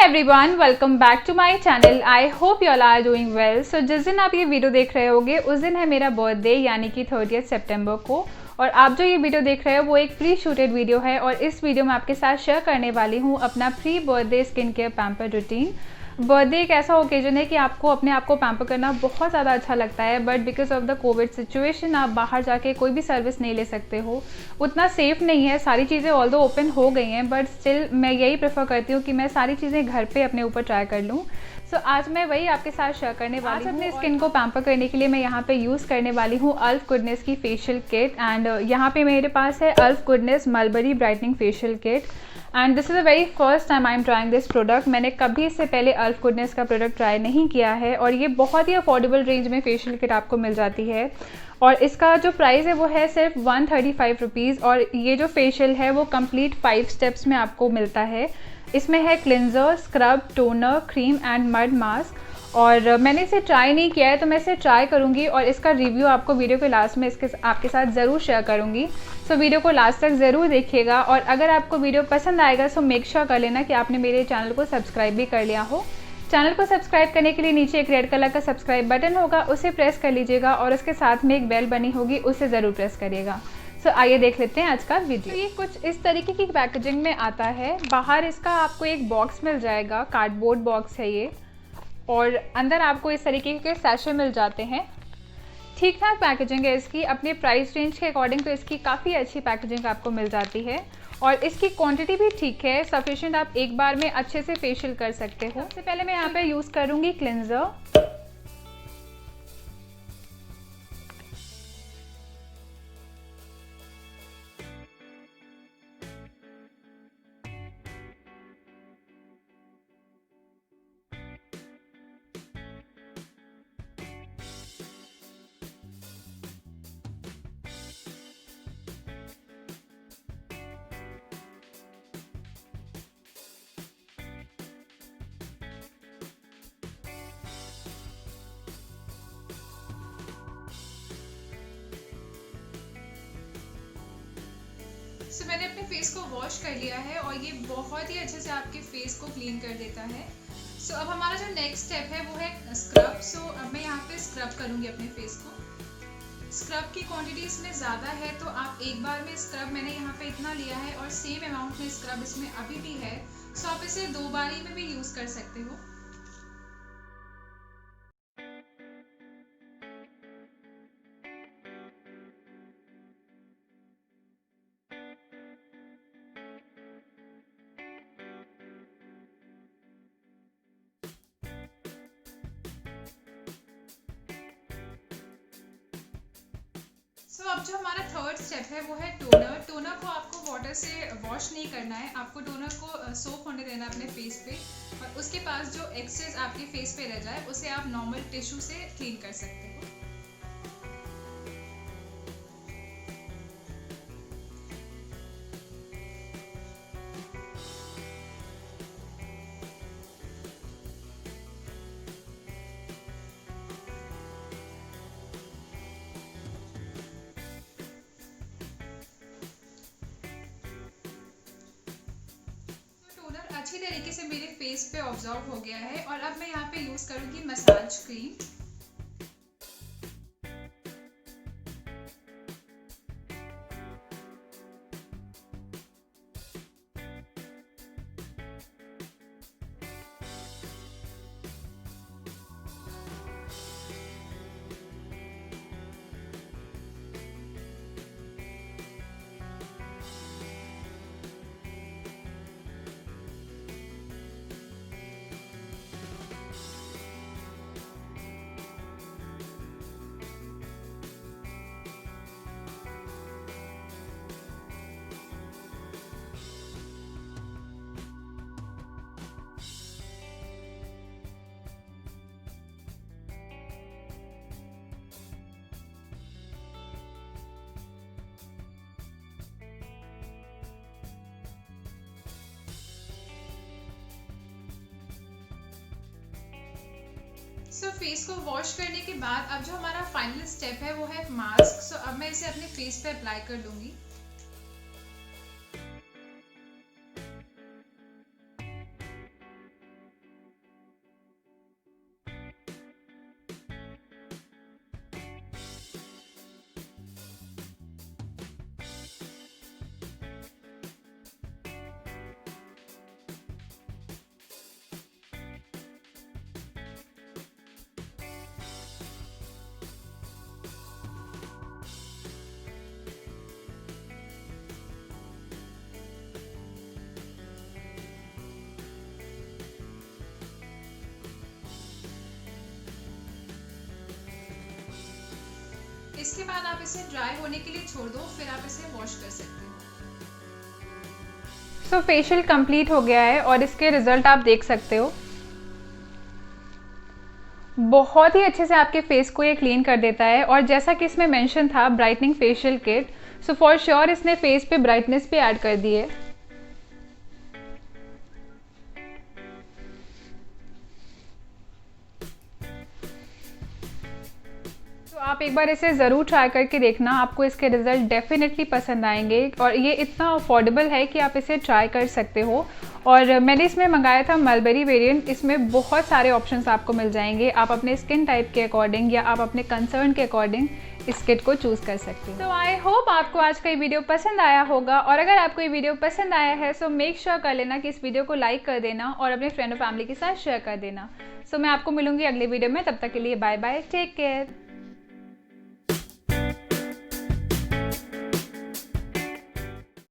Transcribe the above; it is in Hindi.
Everyone, welcome back to my channel. I hope you all are doing well. So जिस दिन आप ये वीडियो देख रहे होगे उस दिन है मेरा बर्थडे, यानी कि 30 सितंबर को। और आप जो ये वीडियो देख रहे हो वो एक प्री शूटेड वीडियो है और इस वीडियो में आपके साथ शेयर करने वाली हूँ अपना pre birthday skin care pamper routine. Birthday एक ऐसा ओकेजन है कि आपको अपने आप को पैम्पर करना बहुत ज़्यादा अच्छा लगता है, but because of the Covid situation आप बाहर जाके कोई भी सर्विस नहीं ले सकते हो, उतना सेफ नहीं है। सारी चीज़ें ऑल्दो ओपन हो गई हैं, बट स्टिल मैं यही प्रेफर करती हूँ कि मैं सारी चीज़ें घर पे अपने ऊपर ट्राई कर लूँ। सो आज मैं वही आपके साथ शेयर करने वाली हूँ। अपने स्किन को पैम्पर करने के लिए मैं यहाँ पे यूज़ करने वाली हूँ अल्फ गुडनेस की फेशियल किट, एंड यहाँ पे मेरे पास है Alps Goodness mulberry brightening facial kit. And this is the very first time I am trying this product. मैंने कभी इससे पहले अल्फ गुडनेस का प्रोडक्ट ट्राई नहीं किया है और ये बहुत ही अफोर्डेबल रेंज में फेशियल किट आपको मिल जाती है। और इसका जो प्राइस है वो है सिर्फ 135 रुपीज़। और ये जो फेशियल है वो कंप्लीट 5 स्टेप्स में आपको मिलता है। इसमें है cleanser, scrub, toner, cream and mud mask. और मैंने इसे ट्राई नहीं किया है तो मैं इसे ट्राई करूँगी और इसका रिव्यू आपको वीडियो के लास्ट में इसके आपके साथ ज़रूर शेयर करूँगी। सो वीडियो को लास्ट तक ज़रूर देखिएगा और अगर आपको वीडियो पसंद आएगा तो मेक श्योर कर लेना कि आपने मेरे चैनल को सब्सक्राइब भी कर लिया हो। चैनल को सब्सक्राइब करने के लिए नीचे एक रेड कलर का सब्सक्राइब बटन होगा, उसे प्रेस कर लीजिएगा और उसके साथ में एक बेल बनी होगी, उसे ज़रूर प्रेस करिएगा। सो आइए देख लेते हैं आज का वीडियो। तो ये कुछ इस तरीके की पैकेजिंग में आता है। बाहर इसका आपको एक बॉक्स मिल जाएगा, कार्डबोर्ड बॉक्स है ये, और अंदर आपको इस तरीके के सैशे मिल जाते हैं। ठीक ठाक पैकेजिंग है इसकी, अपने प्राइस रेंज के अकॉर्डिंग तो इसकी काफ़ी अच्छी पैकेजिंग आपको मिल जाती है और इसकी क्वांटिटी भी ठीक है, सफिशिएंट, आप एक बार में अच्छे से फेशियल कर सकते हो। सबसे पहले मैं यहाँ पे यूज़ करूँगी क्लिनजर। सो मैंने अपने फेस को वॉश कर लिया है और ये बहुत ही अच्छे से आपके फेस को क्लीन कर देता है। सो अब हमारा जो नेक्स्ट स्टेप है वो है स्क्रब। सो अब मैं यहाँ पे स्क्रब करूँगी अपने फेस को। स्क्रब की क्वांटिटी इसमें ज़्यादा है तो आप एक बार में स्क्रब, मैंने यहाँ पे इतना लिया है और सेम अमाउंट में स्क्रब इसमें अभी भी है। सो आप इसे 2 बारी में भी यूज़ कर सकते हो। अब जो हमारा थर्ड स्टेप है वो है टोनर। टोनर को आपको वाटर से वॉश नहीं करना है, आपको टोनर को सोप होने देना अपने फेस पे और उसके पास जो एक्सेस आपके फेस पे रह जाए उसे आप नॉर्मल टिश्यू से क्लीन कर सकते हो। अच्छी तरीके से मेरे फेस पे ऑब्जर्व हो गया है और अब मैं यहाँ पे यूज़ करूँगी मसाज क्रीम। सो फेस को वॉश करने के बाद अब जो हमारा फाइनल स्टेप है वो है मास्क। सो अब मैं इसे अपने फेस पे अप्लाई कर लूँगी। इसके बाद आप इसे ड्राई होने के लिए छोड़ दो, फिर आप इसे वॉश कर सकते हो। सो फेशियल कंप्लीट हो गया है और इसके रिजल्ट आप देख सकते हो। बहुत ही अच्छे से आपके फेस को ये क्लीन कर देता है और जैसा कि इसमें मेंशन था brightening facial kit, so for sure इसने फेस पे ब्राइटनेस भी ऐड कर दी है। तो आप एक बार इसे ज़रूर ट्राई करके देखना, आपको इसके रिज़ल्ट डेफिनेटली पसंद आएंगे और ये इतना अफोर्डेबल है कि आप इसे ट्राई कर सकते हो। और मैंने इसमें मंगाया था मलबेरी वेरिएंट, इसमें बहुत सारे ऑप्शंस आपको मिल जाएंगे, आप अपने स्किन टाइप के अकॉर्डिंग या आप अपने कंसर्न के अकॉर्डिंग इस किट को चूज़ कर सकते हो। तो आई होप आपको आज का ये वीडियो पसंद आया होगा और अगर आपको ये वीडियो पसंद आया है सो मेक श्योर कर लेना कि इस वीडियो को लाइक कर देना और अपने फ्रेंड और फैमिली के साथ शेयर कर देना। सो मैं आपको मिलूंगी अगले वीडियो में, तब तक के लिए बाय बाय, टेक केयर।